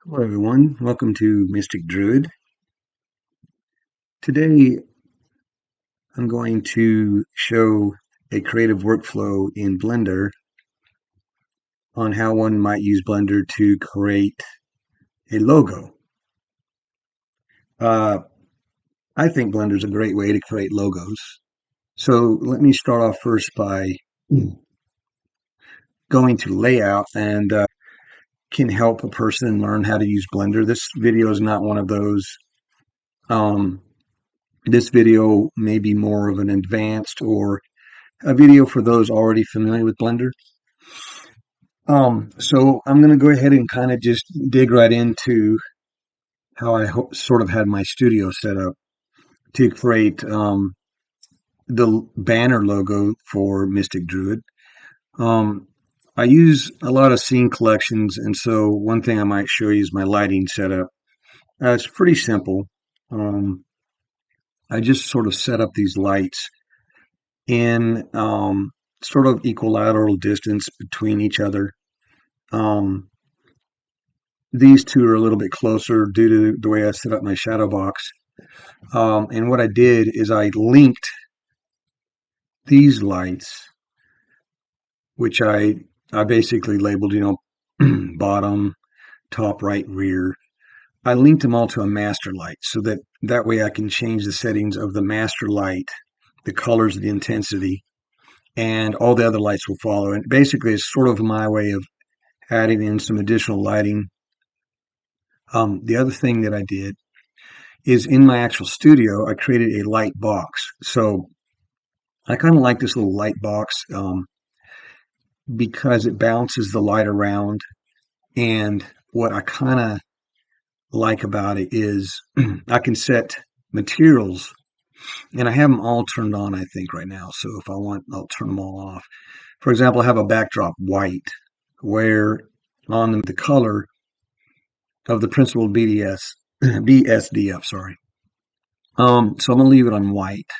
Hello everyone, welcome to Mystic Druid. Today I'm going to show a creative workflow in Blender on how one might use Blender to create a logo. Uh, I think Blender is a great way to create logos. So let me start off first by going to layout and can help a person learn how to use Blender. This video is not one of those. Um, this video may be more of an advanced or a video for those already familiar with Blender. So I'm going to go ahead and kind of just dig right into how I sort of had my studio set up to create the banner logo for Mystic Druid. Um, I use a lot of scene collections, and so one thing I might show you is my lighting setup. It's pretty simple. Um, I just sort of set up these lights in sort of equilateral distance between each other. Um, these two are a little bit closer due to the way I set up my shadow box. And what I did is I linked these lights, which I basically labeled, bottom, top, right, rear. I linked them all to a master light so that way I can change the settings of the master light, the colors, the intensity, and all the other lights will follow. And basically, it's sort of my way of adding in some additional lighting. The other thing that I did is in my actual studio, I created a light box. So I kind of like this little light box because it bounces the light around. And what I kind of like about it is I can set materials, and I have them all turned on, I think, right now. So if I want, I'll turn them all off. For example, I have a backdrop white where on the color of the principled BSDF, sorry. So I'm going to leave it on white.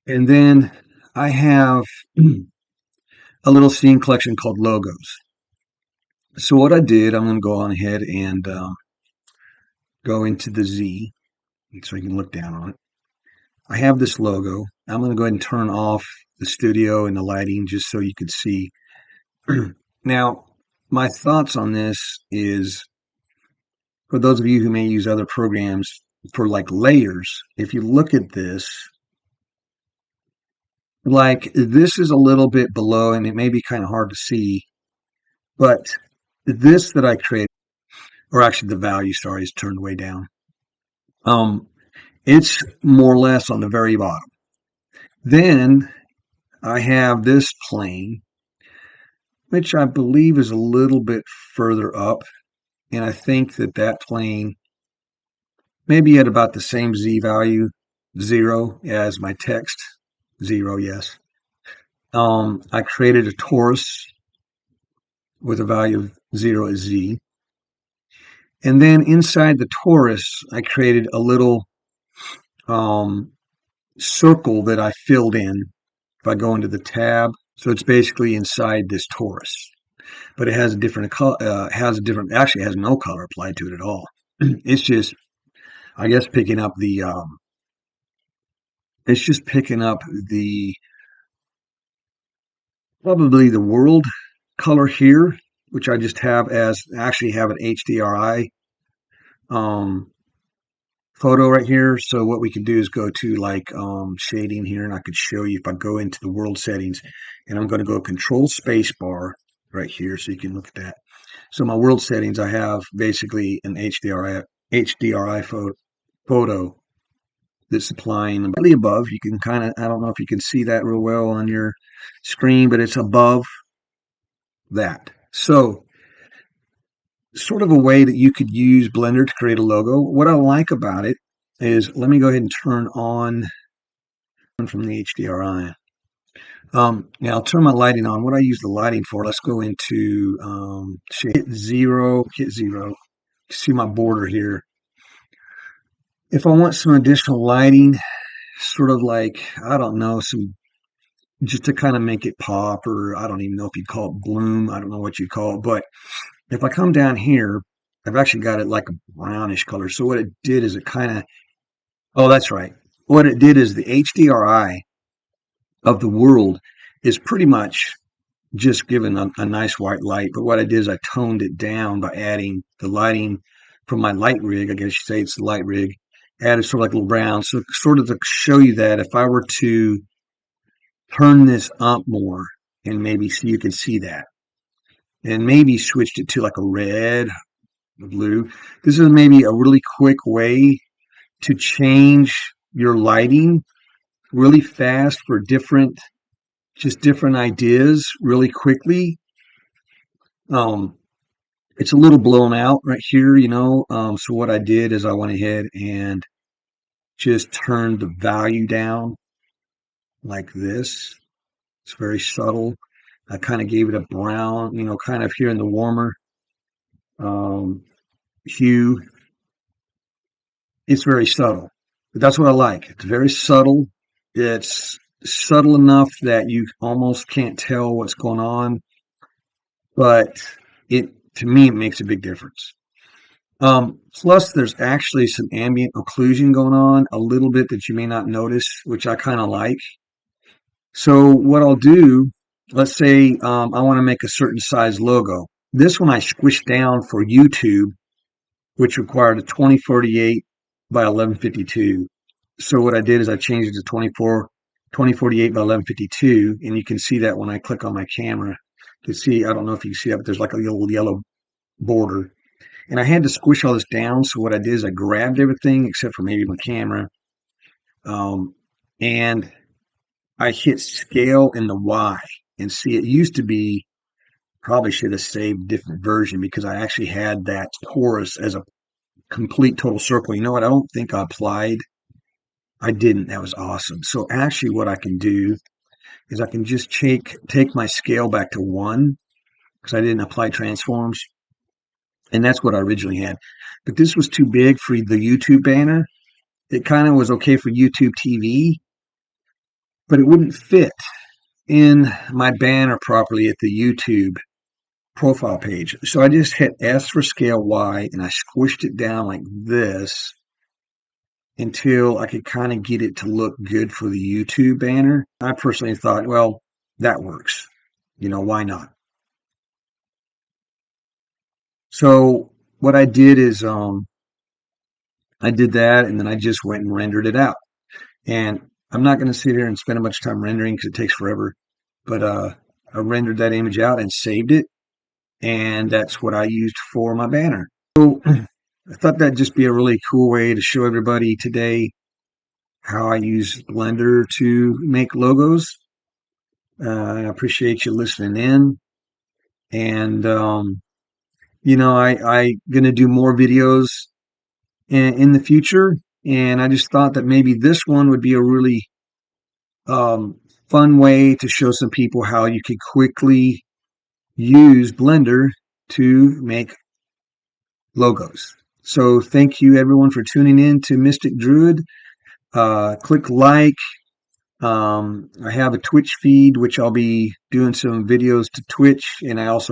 And then I have a little scene collection called logos. So what I did, I'm going to go on ahead and go into the Z so you can look down on it. I have this logo. I'm going to go ahead and turn off the studio and the lighting just so you could see. Now, my thoughts on this is for those of you who may use other programs for like layers, if you look at this, like this is a little bit below and it may be kind of hard to see, but this that I created, or actually the value, sorry, is turned way down. It's more or less on the very bottom. Then I have this plane, which I believe is a little bit further up. And I think that plane maybe at about the same Z value, 0, as my text, 0, yes. I created a torus with a value of 0 as Z. And then inside the torus, I created a little circle that I filled in. If I go into the tab, so it's basically inside this torus, but it has a different color. Actually, it has no color applied to it at all. It's just, I guess, picking up the. It's just picking up the probably the world color here, which I just have as actually have an HDRI photo right here. So what we can do is go to like shading here, and I could show you if I go into the world settings, and I'm going to go Control Space Bar right here, so you can look at that. So my world settings, I have basically an HDRI photo that's applying slightly above. You can kind of, I don't know if you can see that real well on your screen, but it's above that. So sort of a way that you could use Blender to create a logo. What I like about it is, let me go ahead and turn on from the HDRI. Now I'll turn my lighting on. What I use the lighting for, let's go into hit zero. See my border here. If I want some additional lighting, sort of like, I don't know, some just to kind of make it pop, or I don't even know if you'd call it bloom. I don't know what you'd call it. But if I come down here, I've actually got it like a brownish color. So what it did is it kind of, oh, that's right. What it did is the HDRI of the world is pretty much just given a nice white light. But what I did is I toned it down by adding the lighting from my light rig. I guess you say it's the light rig. Added sort of like a little brown. So sort of to show you that if I were to turn this up more and maybe see, you can see that. And maybe switched it to like a red, a blue. This is maybe a really quick way to change your lighting really fast for different ideas really quickly. Um, it's a little blown out right here, you know. So what I did is I went ahead and just turned the value down like this. It's very subtle. I kind of gave it a brown, you know, kind of here in the warmer um, hue. It's very subtle, but that's what I like. It's very subtle. It's subtle enough that you almost can't tell what's going on, but it to me it makes a big difference. Plus, there's actually some ambient occlusion going on a little bit that you may not notice, which I kind of like. So what I'll do, let's say I want to make a certain size logo. This one I squished down for YouTube, which required a 2048 by 1152. So what I did is I changed it to 2048 by 1152, and you can see that when I click on my camera. You can see, I don't know if you can see that, but there's like a little yellow border. And I had to squish all this down. So what I did is I grabbed everything except for maybe my camera. And I hit scale in the Y. And see, it used to be, probably should have saved a different version because I actually had that torus as a complete total circle. You know what? I don't think I applied. I didn't. That was awesome. So actually what I can do is I can just take my scale back to 1 because I didn't apply transforms. And that's what I originally had. But this was too big for the YouTube banner. It kind of was okay for YouTube TV, but it wouldn't fit in my banner properly at the YouTube profile page. So I just hit S for scale Y and I squished it down like this until I could kind of get it to look good for the YouTube banner. I personally thought, well, that works. You know, why not? So what I did is I did that and then I just went and rendered it out. And I'm not going to sit here and spend much time rendering because it takes forever. But I rendered that image out and saved it. And that's what I used for my banner. So I thought that'd just be a really cool way to show everybody today how I use Blender to make logos. I appreciate you listening in. And, you know, I going to do more videos in the future. And I just thought that maybe this one would be a really fun way to show some people how you could quickly use Blender to make logos. So thank you everyone for tuning in to Mystic Druid. Click like. I have a Twitch feed, which I'll be doing some videos to Twitch, and I also have